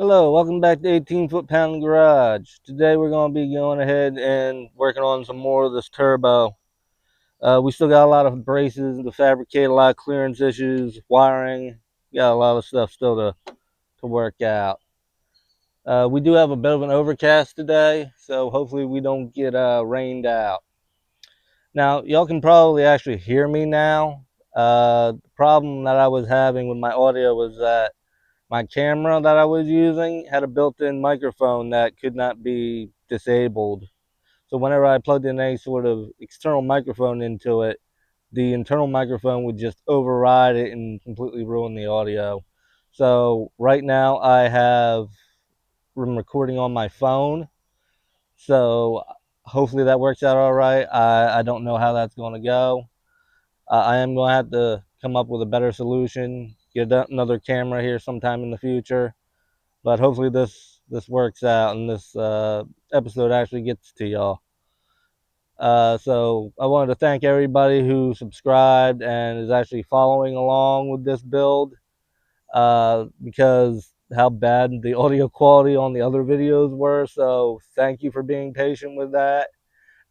Hello, welcome back to 18 foot-pound garage. Today we're going to be going ahead and working on some more of this turbo. We still got a lot of braces to fabricate, a lot of clearance issues, wiring. Got a lot of stuff still to work out. We do have a bit of an overcast today, so hopefully we don't get rained out. Now, y'all can probably actually hear me now. The problem that I was having with my audio was that my camera that I was using had a built-in microphone that could not be disabled. So whenever I plugged in any sort of external microphone into it, the internal microphone would just override it and completely ruin the audio. So right now I'm recording on my phone. So hopefully that works out all right. I don't know how that's going to go. I am going to have to come up with a better solution, get another camera here sometime in the future. But hopefully this works out and this episode actually gets to y'all. So I wanted to thank everybody who subscribed and is actually following along with this build, because how bad the audio quality on the other videos were. So thank you for being patient with that,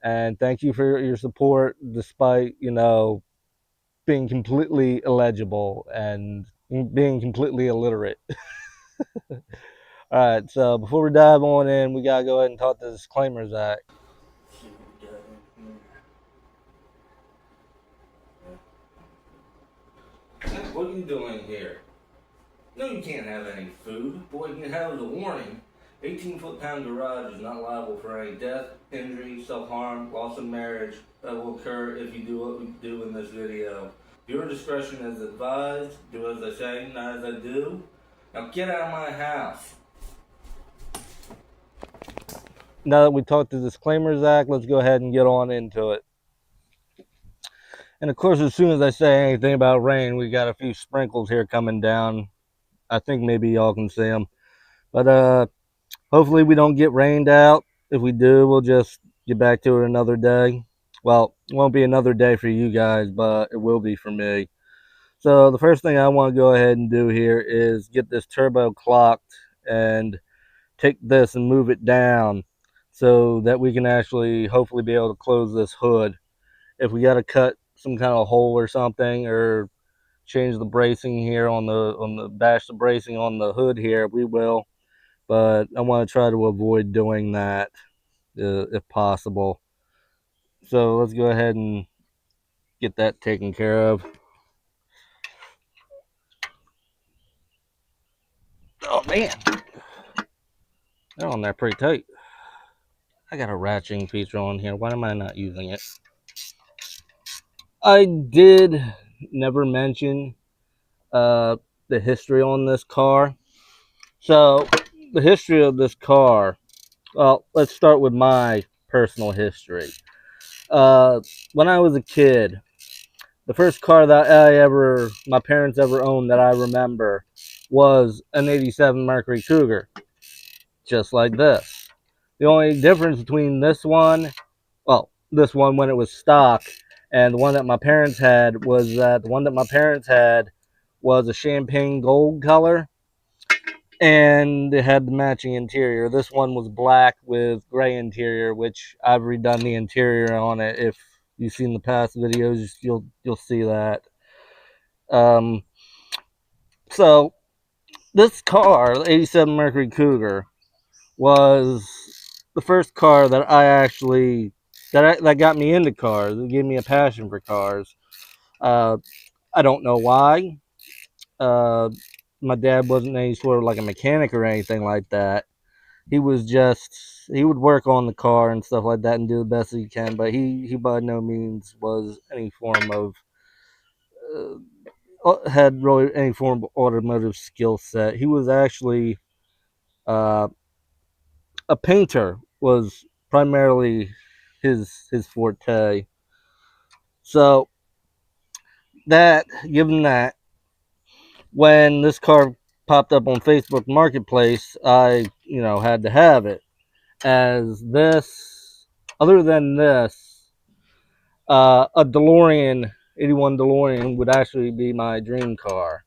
and thank you for your support despite, being completely illegible and being completely illiterate. All right, so before we dive on in, we gotta go ahead and talk the Disclaimers Act. What are you doing here? No, you can't have any food. But what you can have is a warning. 18 foot-pound garage is not liable for any death, injury, self-harm, loss of marriage that will occur if you do what we do in this video. Your discretion is advised. Do as I say, not as I do. Now get out of my house. Now that we talked the Disclaimers Act, let's go ahead and get on into it. And of course, as soon as I say anything about rain, we got a few sprinkles here coming down. I think maybe y'all can see them. But hopefully we don't get rained out. If we do, we'll just get back to it another day. Well, it won't be another day for you guys, but it will be for me. So the first thing I want to go ahead and do here is get this turbo clocked and take this and move it down so that we can actually hopefully be able to close this hood. If we got to cut some kind of hole or something, or change the bracing here on the bash the bracing on the hood here, we will. But I want to try to avoid doing that if possible. So let's go ahead and get that taken care of. Oh man, they're on there pretty tight. I got a ratcheting feature on here. Why am I not using it? I did never mention the history on this car. So the history of this car, well, let's start with my personal history. When I was a kid, the first car that my parents ever owned that I remember was an 87 Mercury Cougar, just like this. The only difference between this one when it was stock, and the one that my parents had was that the one that my parents had was a champagne gold color, and it had the matching interior. This one was black with gray interior, which I've redone the interior on it. If you've seen the past videos, you'll see that. So this car, the 87 Mercury Cougar, was the first car that that got me into cars. It gave me a passion for cars. I don't know why. My dad wasn't any sort of like a mechanic or anything like that. He would work on the car and stuff like that and do the best he can, but he by no means was any form of had really any form of automotive skill set. He was actually uh, a painter, was primarily his forte. So given that, when this car popped up on Facebook Marketplace, I had to have it. As this, other than this, a DeLorean, 81 DeLorean would actually be my dream car.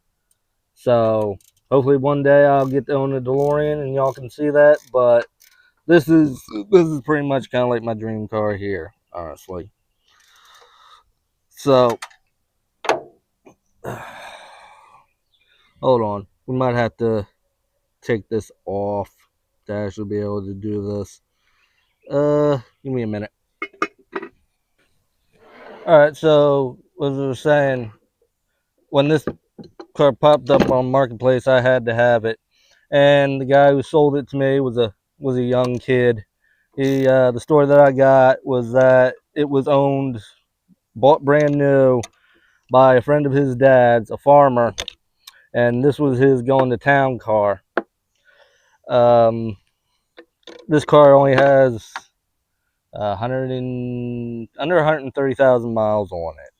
So Hopefully one day I'll get to own a DeLorean and y'all can see that, but this is pretty much kind of like my dream car here, honestly. So hold on, we might have to take this off to actually be able to do this. Give me a minute. All right, so as I was saying, when this car popped up on Marketplace, I had to have it, and the guy who sold it to me was a young kid. The story that I got was that it was bought brand new by a friend of his dad's, a farmer, and this was his going to town car. Um, this car only has under 130,000 miles on it,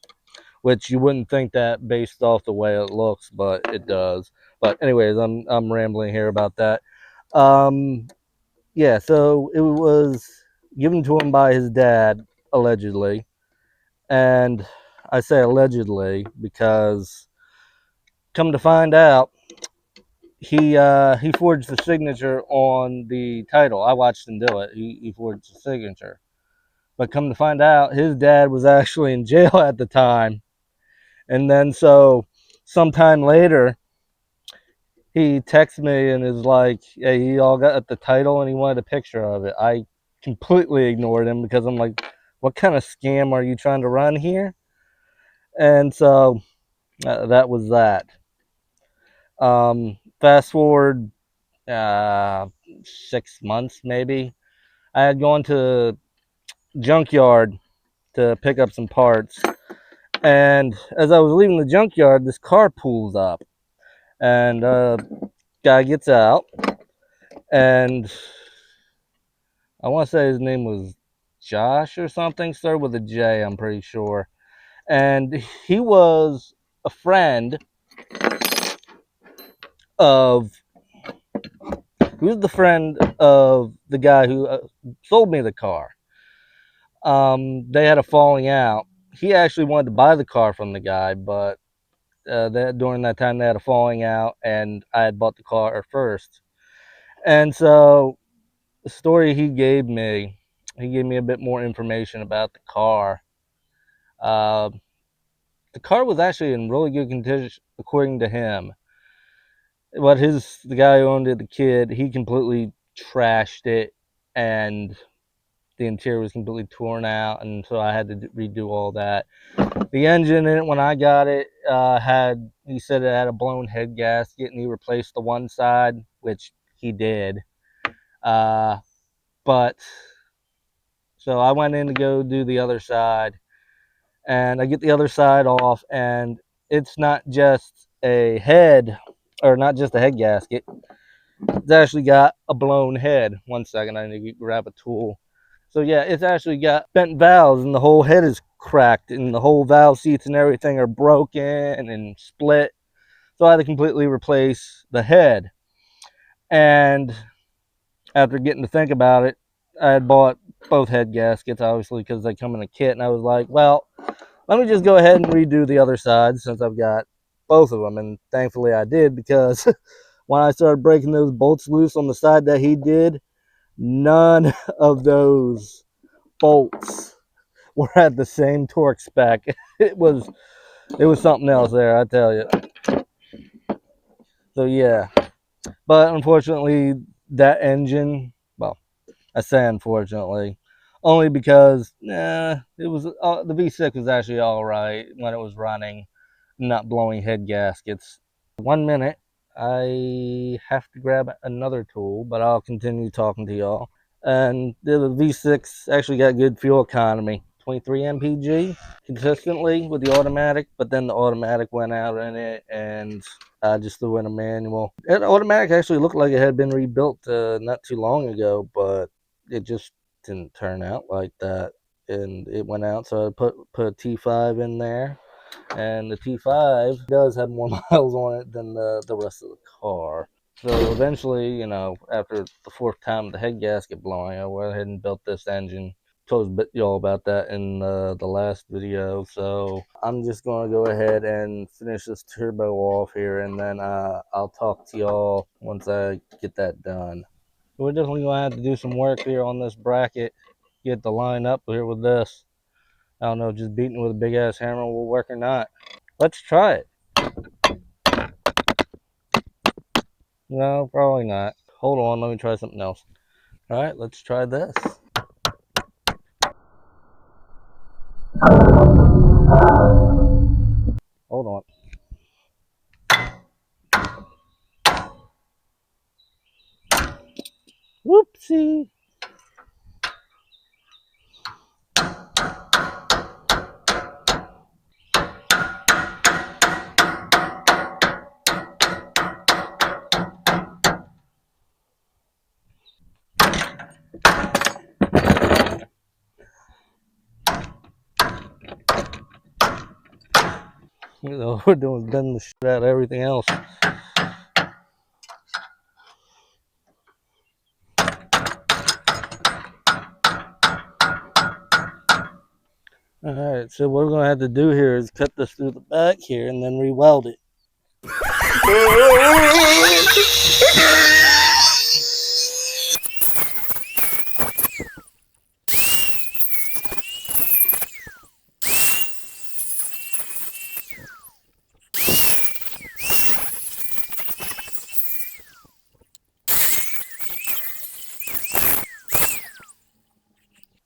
which you wouldn't think that based off the way it looks, but it does. But anyways, I'm rambling here about that. Yeah, so it was given to him by his dad, allegedly, and I say allegedly because come to find out, he forged the signature on the title. I watched him do it. He forged the signature. But come to find out, his dad was actually in jail at the time. And then so sometime later, he texted me and is like, "Hey, he all got the title and he wanted a picture of it." I completely ignored him because I'm like, "What kind of scam are you trying to run here?" And so that was that. Fast forward 6 months maybe. I had gone to junkyard to pick up some parts, and as I was leaving the junkyard, this car pulls up, and guy gets out, and I want to say his name was Josh or something, started with a J, I'm pretty sure, and he was a friend of he was the friend of the guy who sold me the car. They had a falling out. He actually wanted to buy the car from the guy, but during that time they had a falling out, and I had bought the car first. And so the story he gave me a bit more information about the car. Uh, the car was actually in really good condition, according to him. But the guy who owned it, the kid, he completely trashed it, and the interior was completely torn out, and so I had to redo all that. The engine in it, when I got it, he said it had a blown head gasket, and he replaced the one side, which he did. Uh, but so I went in to go do the other side, and I get the other side off, and it's not just a head, or not just a head gasket. It's actually got a blown head. One second, I need to grab a tool. So yeah, it's actually got bent valves, and the whole head is cracked, and the whole valve seats and everything are broken and split. So I had to completely replace the head. And after getting to think about it, I had bought both head gaskets, obviously, because they come in a kit. And I was like, well, let me just go ahead and redo the other side since I've got both of them. And thankfully I did, because when I started breaking those bolts loose on the side that he did, none of those bolts were at the same torque spec. It was something else there, I tell you. So yeah, but unfortunately, that engine, well, I say unfortunately, only because it was the V6 was actually all right when it was running, not blowing head gaskets. 1 minute, I have to grab another tool, but I'll continue talking to y'all. And the V6 actually got good fuel economy, 23 mpg consistently with the automatic, but then the automatic went out in it, and I just threw in a manual. The automatic actually looked like it had been rebuilt not too long ago, but it just didn't turn out like that, and it went out. So I put a T5 in there, and the T5 does have more miles on it than the rest of the car. So eventually, after the fourth time the head gasket blowing, I went ahead and built this engine. told y'all about that in the last video. So I'm just gonna go ahead and finish this turbo off here, and then I'll talk to y'all once I get that done. We're definitely gonna have to do some work here on this bracket, get the line up here with this. I don't know, just beating it with a big ass hammer will work or not. Let's try it. No, probably not. Hold on, let me try something else. All right, let's try this. Hold on. Whoopsie. You know, we're doing bending the shit out of everything else. Alright, so what we're going to have to do here is cut this through the back here and then re-weld it.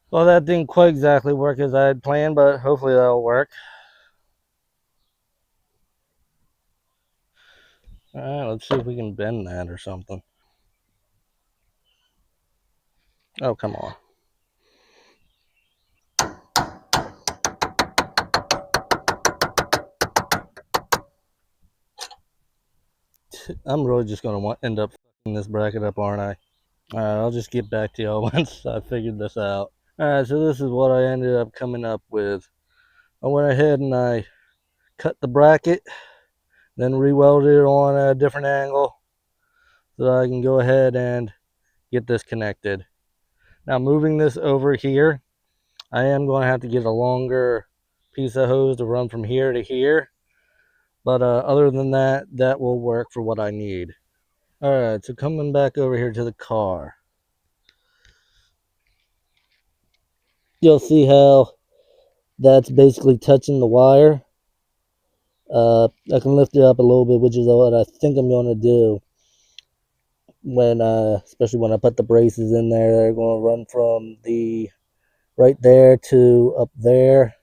Well, that didn't quite exactly work as I had planned, but hopefully that'll work. Alright, let's see if we can bend that or something. Oh, come on. I'm really just going to end up fucking this bracket up, aren't I? Alright, I'll just get back to y'all once I figured this out. Alright, so this is what I ended up coming up with. I went ahead and I cut the bracket, then re-welded it on a different angle so that I can go ahead and get this connected. Now moving this over here, I am going to have to get a longer piece of hose to run from here to here. But other than that, that will work for what I need. Alright, so coming back over here to the car. You'll see how that's basically touching the wire. I can lift it up a little bit, which is what I think I'm going to do. When especially when I put the braces in there, they're going to run from the right there to up there.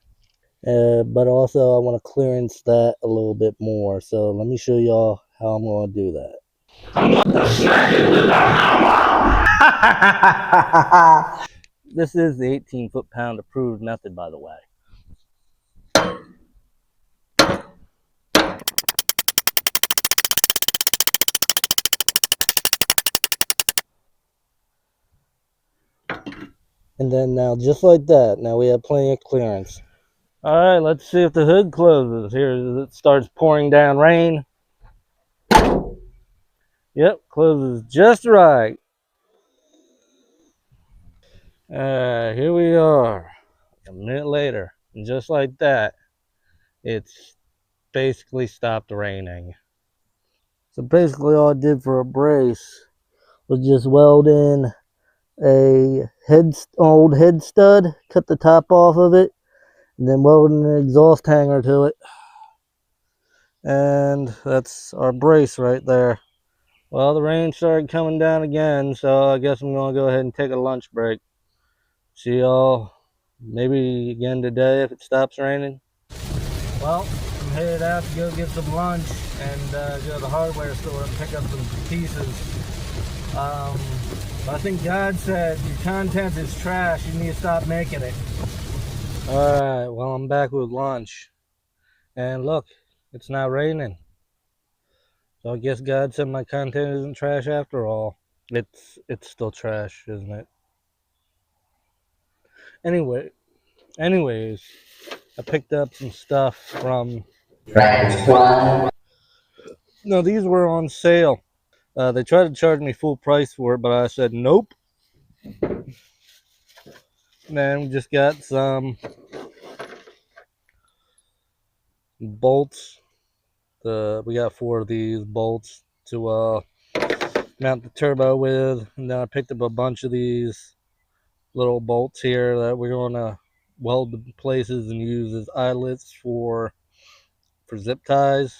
But also I want to clearance that a little bit more. So let me show y'all how I'm going to do that. This is the 18 foot-pound approved method, by the way. And then now, just like that, now we have plenty of clearance. All right, let's see if the hood closes. Here it starts pouring down rain. Yep, closes just right. Here we are, a minute later, and just like that, it's basically stopped raining. So basically all I did for a brace was just weld in a old head stud, cut the top off of it, and then weld an exhaust hanger to it. And that's our brace right there. Well, the rain started coming down again, so I guess I'm going to go ahead and take a lunch break. See y'all maybe again today if it stops raining. Well, I'm headed out to go get some lunch and go to the hardware store and pick up some pieces. I think God said your content is trash, you need to stop making it. Alright, well, I'm back with lunch. And look, it's not raining. So I guess God said my content isn't trash after all. It's still trash, isn't it? Anyways, I picked up some stuff from... No, these were on sale. They tried to charge me full price for it, but I said nope. Then we just got some bolts. We got 4 of these bolts to mount the turbo with, and then I picked up a bunch of these little bolts here that we're going to weld the places and use as eyelets for zip ties.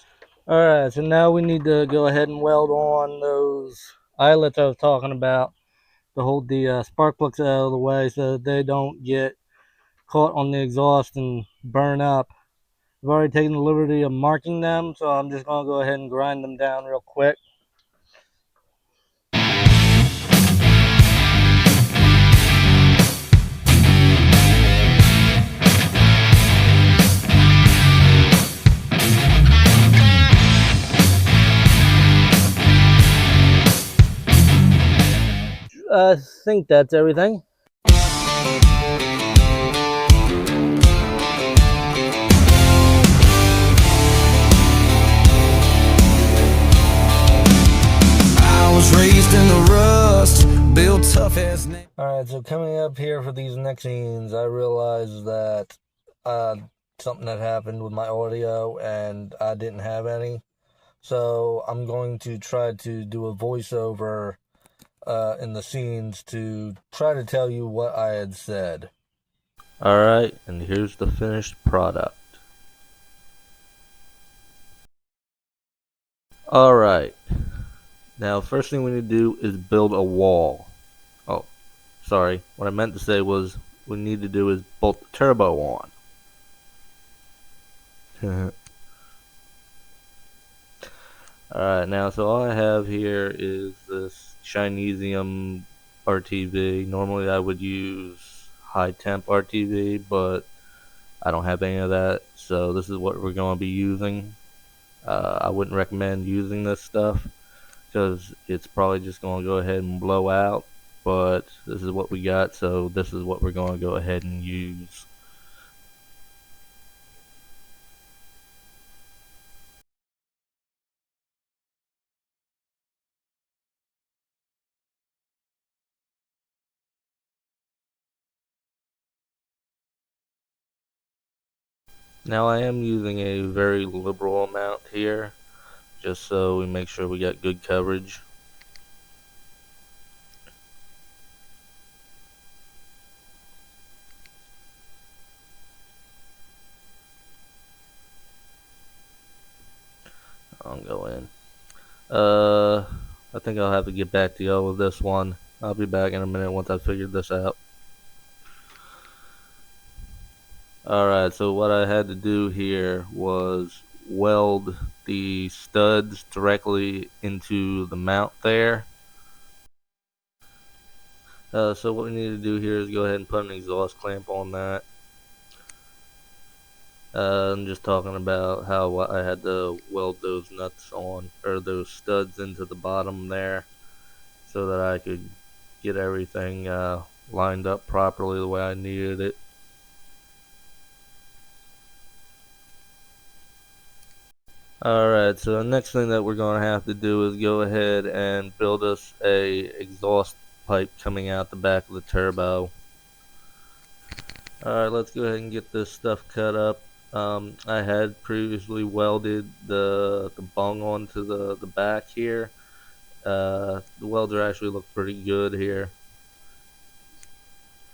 All right, so now we need to go ahead and weld on those eyelets I was talking about to hold the spark plugs out of the way so that they don't get caught on the exhaust and burn up. I've already taken the liberty of marking them, so I'm just going to go ahead and grind them down real quick. I think that's everything. I was raised in the rust, built tough as nails. Alright, so coming up here for these next scenes, I realized that something had happened with my audio and I didn't have any. So I'm going to try to do a voiceover in the scenes to try to tell you what I had said. Alright, and here's the finished product. Alright, now first thing we need to do is build a wall. Oh, sorry, what I meant to say was what we need to do is bolt the turbo on. Alright, now so all I have here is this Chinesium RTV. Normally I would use high temp RTV, but I don't have any of that, so this is what we're going to be using. I wouldn't recommend using this stuff because it's probably just going to go ahead and blow out, but this is what we got, so this is what we're going to go ahead and use. Now I am using a very liberal amount here, just so we make sure we got good coverage. I'll go in. I think I'll have to get back to y'all with this one. I'll be back in a minute once I figured this out. Alright, so what I had to do here was weld the studs directly into the mount there. So what we need to do here is go ahead and put an exhaust clamp on that. I'm just talking about how I had to weld those nuts on, or those studs into the bottom there, so that I could get everything lined up properly the way I needed it. Alright, so the next thing that we're going to have to do is go ahead and build us a exhaust pipe coming out the back of the turbo. Alright, let's go ahead and get this stuff cut up. I had previously welded the bung onto the back here. The welds actually look pretty good here.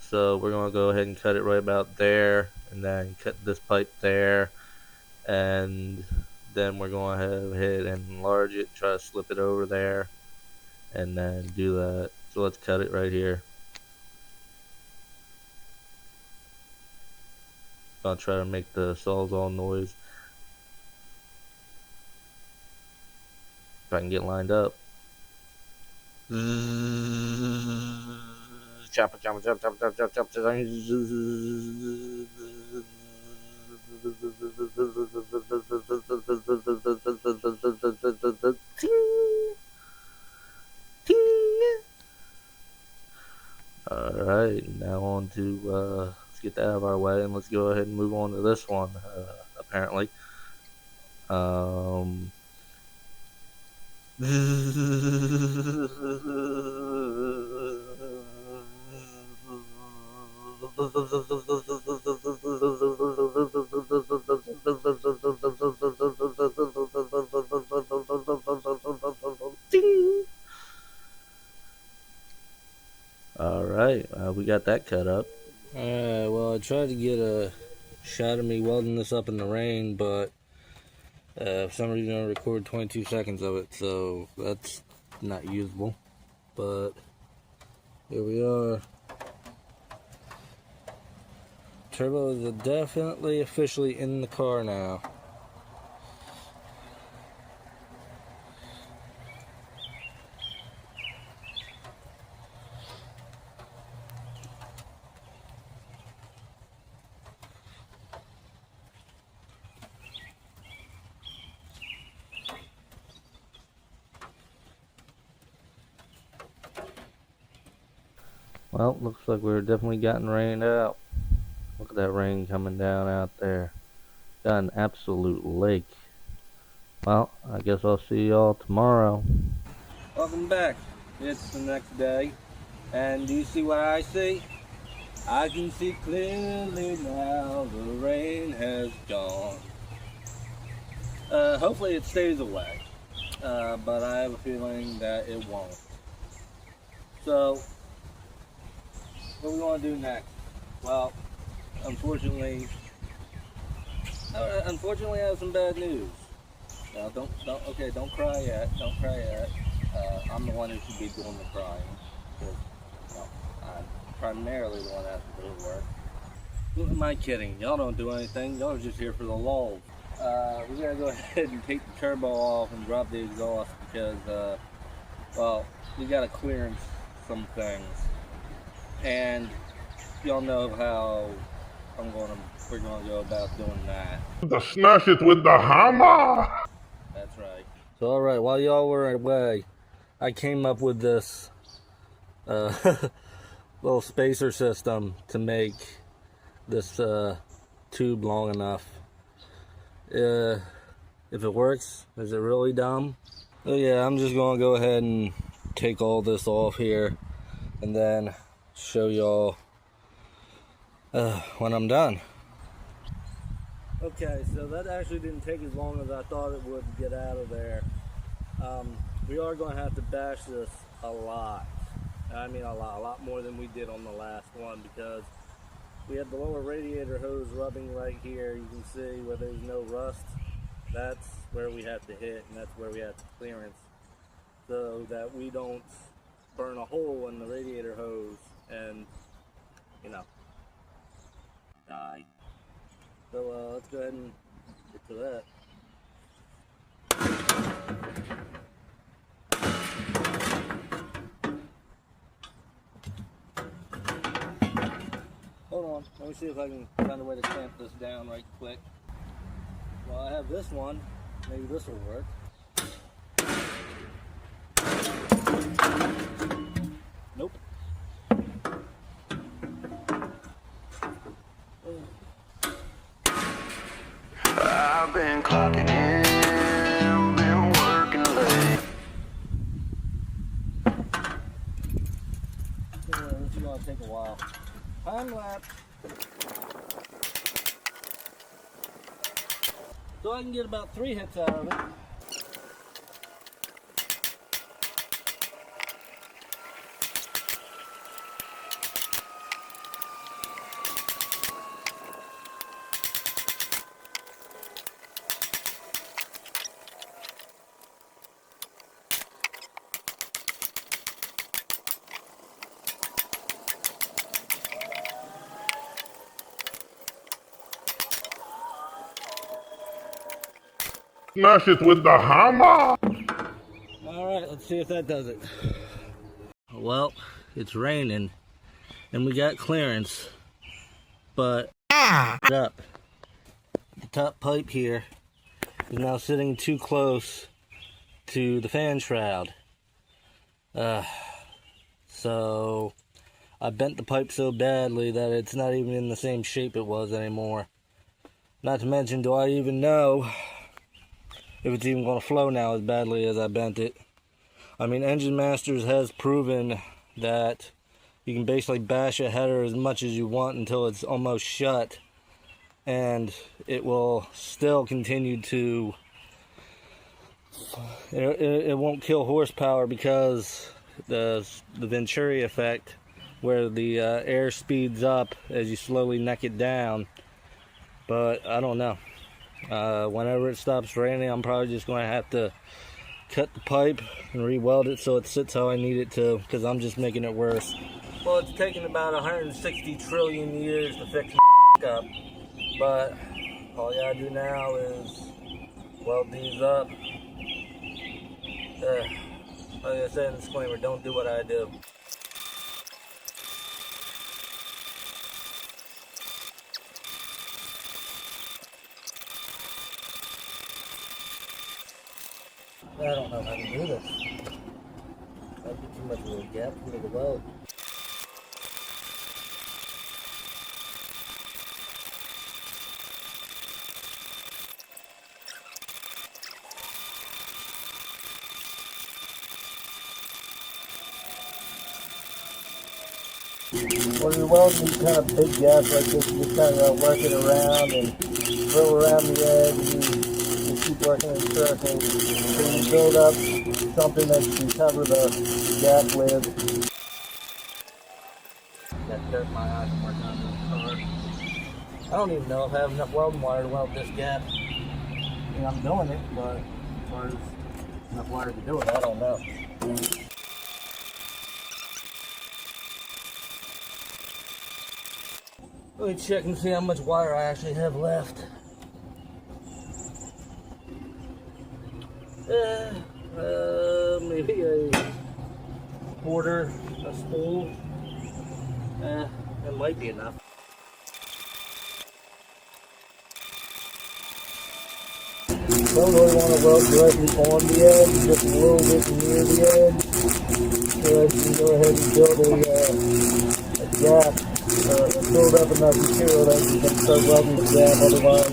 So we're going to go ahead and cut it right about there, and then cut this pipe there, and then we're going to go ahead and enlarge it, try to slip it over there, and then do that. So let's cut it right here. I'll try to make the sawzall noise if I can get lined up. Chop, chop, chop, chop, chop, chop, chop, chop. Alright, now on to, let's get that out of our way and let's go ahead and move on to this one, apparently. All right, we got that cut up. All right, well, I tried to get a shot of me welding this up in the rain, but for some reason I recorded 22 seconds of it, so that's not usable. But here we are. Turbo is definitely officially in the car now. Well, looks like we're definitely getting rained out. Look at that rain coming down out there. Got an absolute lake. Well, I guess I'll see y'all tomorrow. Welcome back. It's the next day. And do you see what I see? I can see clearly now the rain has gone. Hopefully it stays away. But I have a feeling that it won't. So, what are we going to do next? Well, unfortunately, I have some bad news. Now, don't cry yet. Don't cry yet. I'm the one who should be doing the crying. Because, well, I'm primarily the one that has to do the work. Who am I kidding? Y'all don't do anything. Y'all are just here for the lulz. We're going to go ahead and take the turbo off and drop the exhaust because, well, we got to clearance some things. And y'all know how we're going to go about doing that. Smash it with the hammer! That's right. So, alright, while y'all were away, I came up with this little spacer system to make this tube long enough. If it works, is it really dumb? So yeah, I'm just gonna go ahead and take all this off here and then show y'all when I'm done. Okay, so that actually didn't take as long as I thought it would to get out of there. We are going to have to bash this a lot. I mean a lot more than we did on the last one because we had the lower radiator hose rubbing right here. You can see where there's no rust. That's where we have to hit, and that's where we have to clearance so that we don't burn a hole in the radiator hose and, you know, die. So let's go ahead and get to that. Hold on, let me see if I can find a way to clamp this down right quick. Well, I have this one. Maybe this will work. Nope. I've been clocking in, been working late. This is gonna take a while. Time lapse. So I can get about 3 hits out of it. Smash it with the hammer! Alright, let's see if that does it. Well, it's raining and we got clearance, but up. The top pipe here is now sitting too close to the fan shroud. So I bent the pipe so badly that it's not even in the same shape it was anymore. Not to mention, do I even know if it's even going to flow now as badly as I bent it? I mean, Engine Masters has proven that You can basically bash a header as much as you want until it's almost shut, and it will still continue to, it won't kill horsepower because the Venturi effect, where the air speeds up as you slowly neck it down. But I don't know. Whenever it stops raining, I'm probably just going to have to cut the pipe and re-weld it so it sits how I need it to, because I'm just making it worse. Well, it's taken about 160 trillion years to fix up, but all you gotta do now is weld these up. Like I said in the disclaimer, don't do what I do. I don't know how to do this. That'd be too much of a gap for the weld. When you're welding these kind of big gaps like this, you just kind of work it around and drill around the edge, and you keep working in circles until you build up something that you can cover the gap with. Got dirt in my eyes from working on this car. I don't even know if I have enough welding wire to weld this gap. I mean, I'm doing it, but as far as enough wire to do it, I don't know. Let me check and see how much wire I actually have left. Maybe a quarter, a spool. That might be enough. Don't really want to weld directly on the edge, just a little bit near the edge, so that you can go ahead and build a gap, build up enough material that you can start welding the gap, otherwise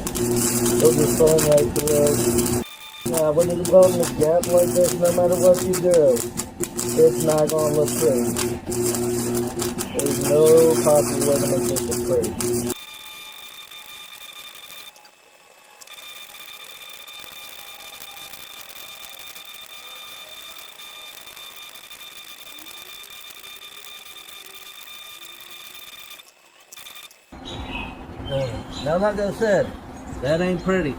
it'll just foam right through. Now, when you're welding a gap like this, no matter what you do, it's not going to look pretty. There's no possible way to make this look pretty. Now, like I said, that ain't pretty.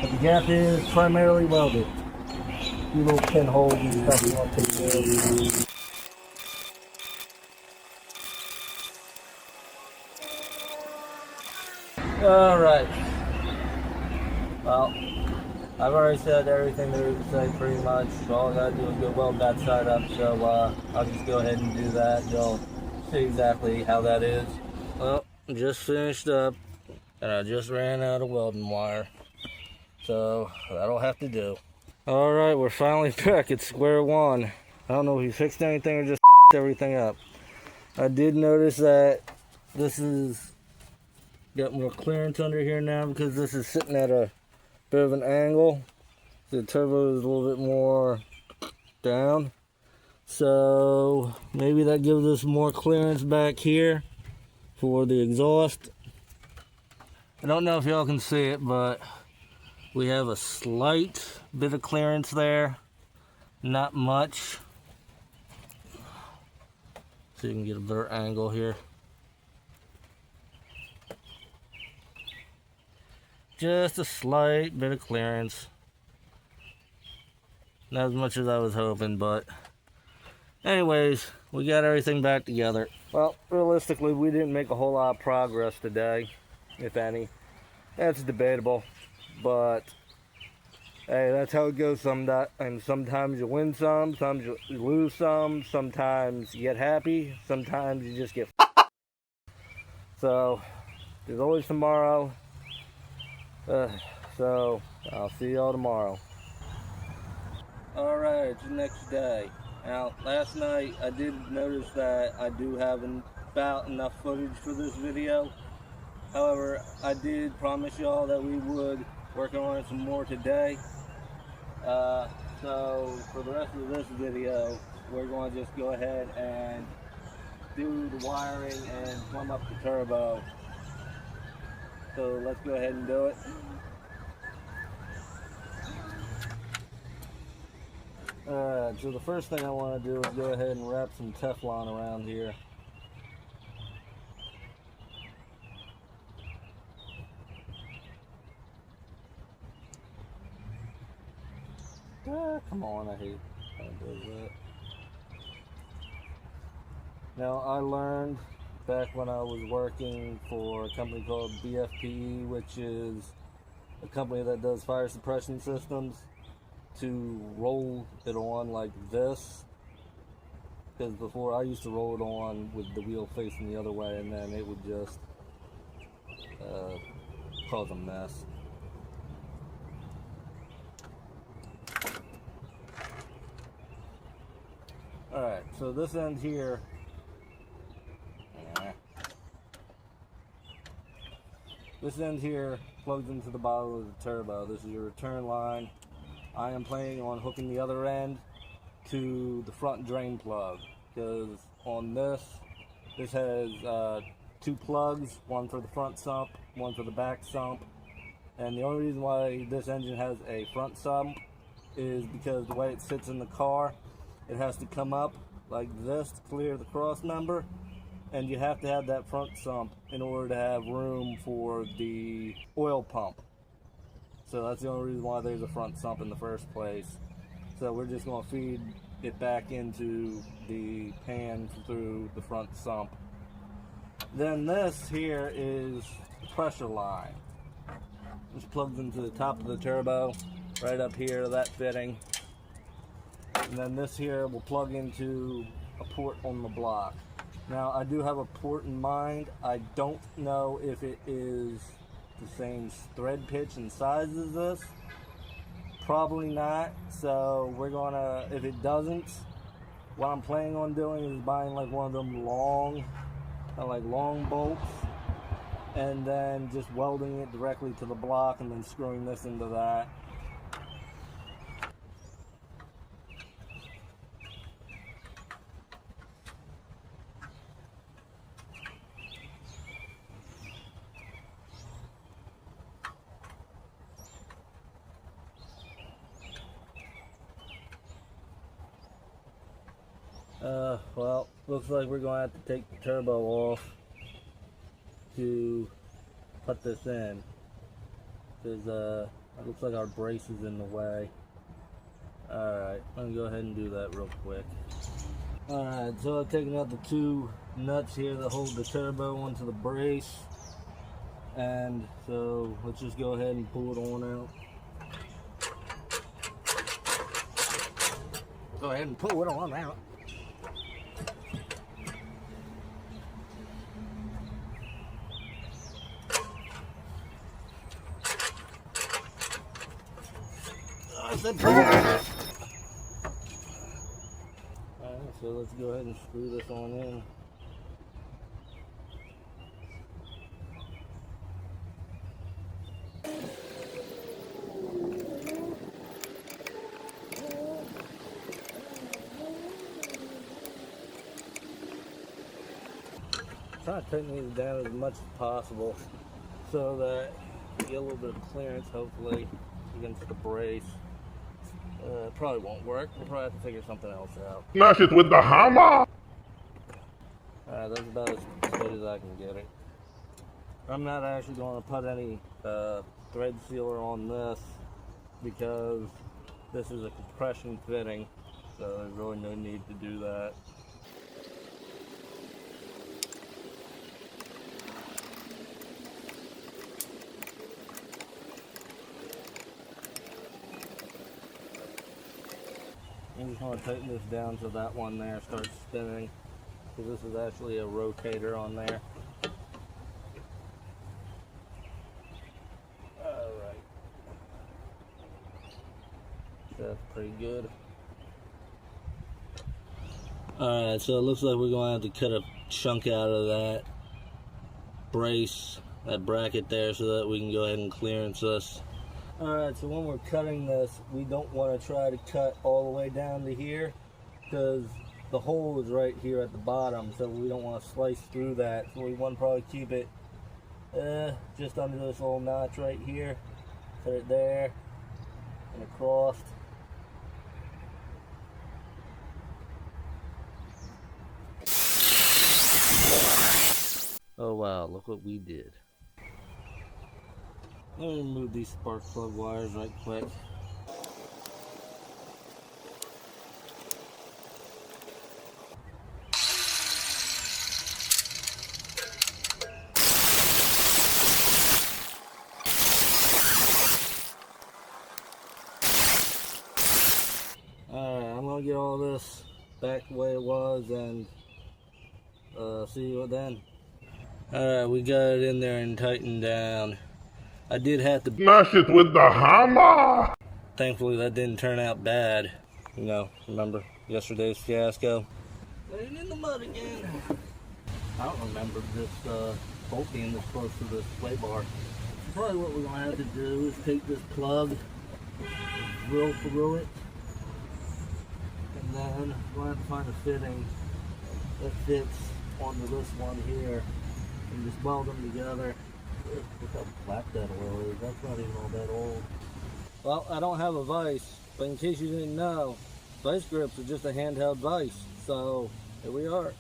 But the gap is primarily welded. A few little pinholes and stuff you want to take care of. Alright. Well, I've already said everything there is to say pretty much. All I gotta do is go weld that side up, so I'll just go ahead and do that. You'll see exactly how that is. Well, just finished up, and I just ran out of welding wire. So that'll have to do. Alright, we're finally back at square one. I don't know if he fixed anything or just everything up. I did notice that this is got more clearance under here now because this is sitting at a bit of an angle. The turbo is a little bit more down. So maybe that gives us more clearance back here for the exhaust. I don't know if y'all can see it, but we have a slight bit of clearance there. Not much. So you can get a better angle here. Just a slight bit of clearance. Not as much as I was hoping, but anyways, we got everything back together. Well, realistically, we didn't make a whole lot of progress today, if any. That's debatable, but hey, that's how it goes sometimes. And sometimes you win some, sometimes you lose some, sometimes you get happy, sometimes you just get so there's always tomorrow. So I'll see y'all tomorrow. Alright, it's the next day. Now, last night I did notice that I do have about enough footage for this video. However, I did promise y'all that we would work on it some more today. So for the rest of this video, we're going to just go ahead and do the wiring and plumb up the turbo. So let's go ahead and do it. Alright, so the first thing I want to do is go ahead and wrap some Teflon around here. Come on, I hate how it does that. Now, I learned back when I was working for a company called BFPE, which is a company that does fire suppression systems, to roll it on like this. Because before I used to roll it on with the wheel facing the other way, and then it would just cause a mess. Alright, so this end here, plugs into the bottom of the turbo. This is your return line. I am planning on hooking the other end to the front drain plug, because on this has two plugs, one for the front sump, one for the back sump. And the only reason why this engine has a front sump is because the way it sits in the car, it has to come up like this to clear the cross member, and you have to have that front sump in order to have room for the oil pump. So that's the only reason why there's a front sump in the first place. So we're just going to feed it back into the pan through the front sump. Then this here is the pressure line, which plugs into the top of the turbo, right up here to that fitting. And then this here will plug into a port on the block. Now, I do have a port in mind. I don't know if it is the same thread pitch and size as this. Probably not. So we're gonna, if it doesn't, what I'm planning on doing is buying like one of them long bolts, and then just welding it directly to the block and then screwing this into that. Well, looks like we're going to have to take the turbo off to put this in, because it looks like our brace is in the way. Alright, let me go ahead and do that real quick. Alright, so I've taken out the two nuts here that hold the turbo onto the brace, and so let's just go ahead and pull it on out. Go ahead and pull it on out. Alright, so let's go ahead and screw this on in. Try to tighten these down as much as possible so that you get a little bit of clearance, hopefully, against the brace. Probably won't work. We'll probably have to figure something else out. Smash it with the hammer! Alright, that's about as good as I can get it. I'm not actually going to put any thread sealer on this, because this is a compression fitting, so there's really no need to do that. I'm just going to tighten this down so that one there starts spinning, because this is actually a rotator on there. Alright. That's pretty good. Alright, so it looks like we're going to have to cut a chunk out of that brace, that bracket there, so that we can go ahead and clearance this. Alright, so when we're cutting this, we don't want to try to cut all the way down to here because the hole is right here at the bottom, so we don't want to slice through that. So we want to probably keep it just under this little notch right here. Set it there and across. Oh wow, look what we did. Let me remove these spark plug wires right quick. Alright, I'm gonna get all this back the way it was and see you then. Alright, we got it in there and tightened down. I did have to Smash it with the hammer! thankfully that didn't turn out bad. You know, remember yesterday's fiasco? Laying in the mud again. I don't remember this bolt being this close to this sway bar. Probably what we're gonna have to do is take this plug, drill through it, and then we'll have to find a fitting that fits onto this one here and just weld them together. Look how black that oil is. That's not even all that old. Well, I don't have a vise, but in case you didn't know, vice grips are just a handheld vise. So here we are.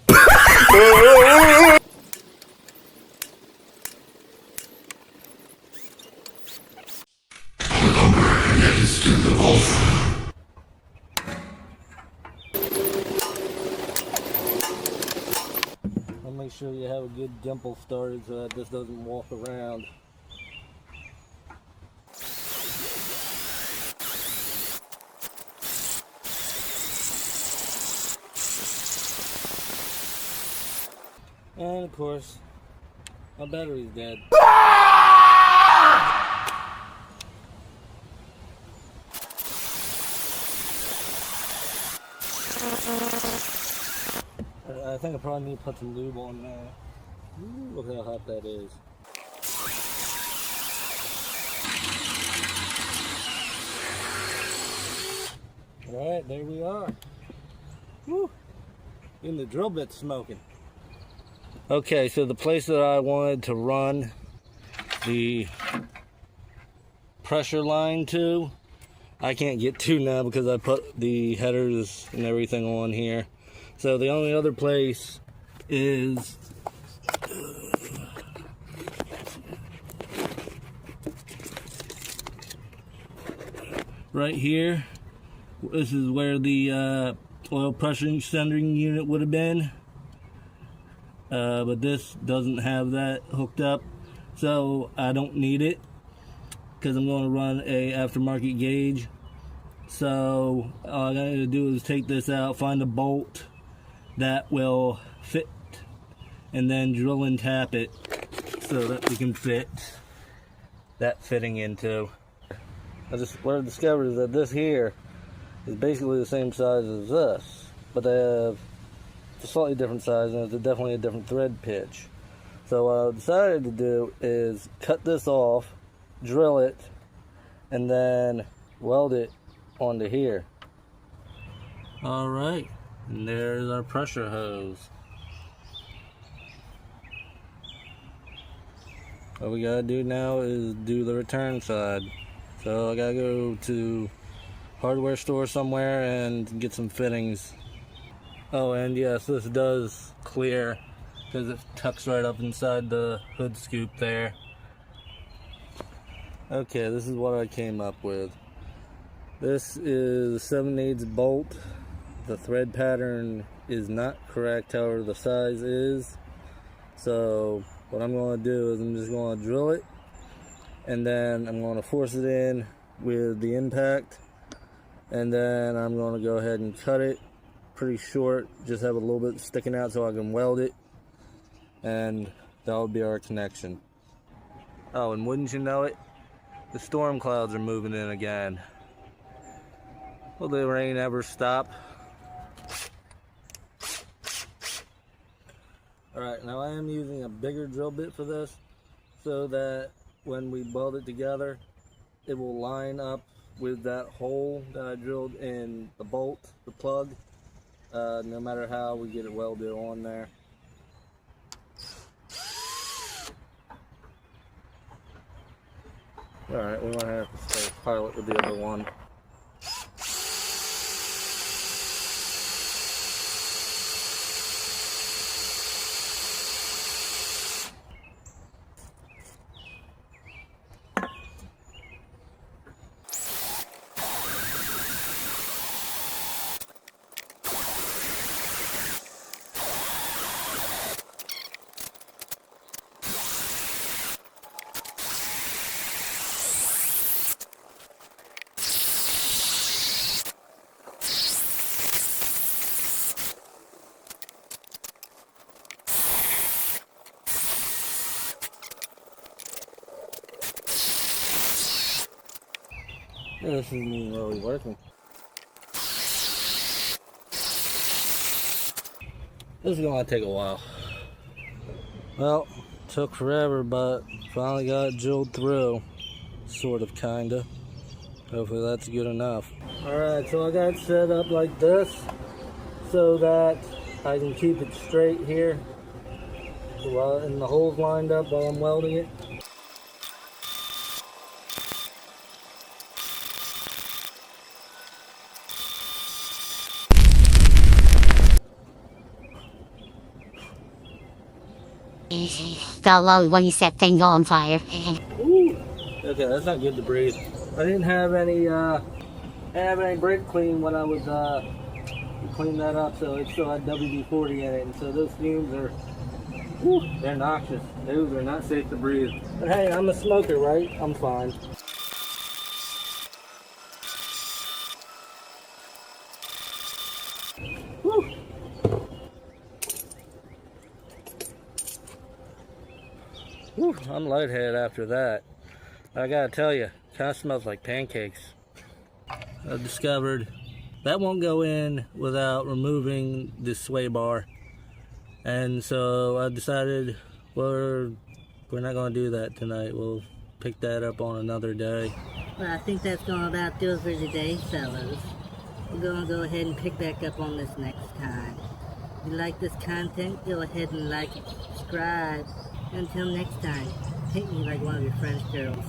I'll make sure you have a good dimple started so that this doesn't walk around. And of course, my battery's dead. I think I probably need to put some lube on that. Ooh, look how hot that is. Alright, there we are. Woo! Even the drill bit's smoking. Okay, so the place that I wanted to run the pressure line to, I can't get to now because I put the headers and everything on here. So the only other place is right here. This is where the oil pressure sending unit would have been. But this doesn't have that hooked up, so I don't need it because I'm going to run a aftermarket gauge. So all I got to do is take this out, find a bolt that will fit, and then drill and tap it so that we can fit that fitting into. What I discovered is that this here is basically the same size as this, but they have a slightly different size and it's definitely a different thread pitch. So what I decided to do is cut this off, drill it, and then weld it onto here. Alright, and there's our pressure hose. What we gotta do now is do the return side. So I gotta go to hardware store somewhere and get some fittings. Oh, and yes, this does clear because it tucks right up inside the hood scoop there. Okay, this is what I came up with. This is a 7/8 bolt. The thread pattern is not correct, however the size is. So what I'm going to do is I'm just going to drill it, and then I'm going to force it in with the impact, and then I'm going to go ahead and cut it pretty short, just have a little bit sticking out so I can weld it, and that will be our connection. Oh, and wouldn't you know it, the storm clouds are moving in again. Will the rain ever stop? Alright, now I am using a bigger drill bit for this so that when we weld it together, it will line up with that hole that I drilled in the bolt, the plug, no matter how we get it welded on there. Alright, we might have to stay pilot with the other one. Yeah, this isn't even really working. This is gonna take a while. Well, took forever, but finally got it drilled through. Sort of, kinda. Hopefully that's good enough. Alright, so I got it set up like this so that I can keep it straight here and the holes lined up while I'm welding it. Fellow, when you set things on fire. Ooh. Okay, that's not good to breathe. I didn't have any brake clean when I was cleaning that up, so it still had WD-40 in it, and so those fumes are, whew, they're noxious. Those are not safe to breathe. But hey, I'm a smoker, right? I'm fine. Whew. Whew, I'm lightheaded after that. I gotta tell you, kind of smells like pancakes. I discovered that won't go in without removing the sway bar, and so I decided we're not gonna do that tonight. We'll pick that up on another day. Well, I think that's going to about do it for today, fellows. We're going to go ahead and pick back up on this next time. If you like this content, go ahead and like it, subscribe. Until next time, hit me like one of your French girls.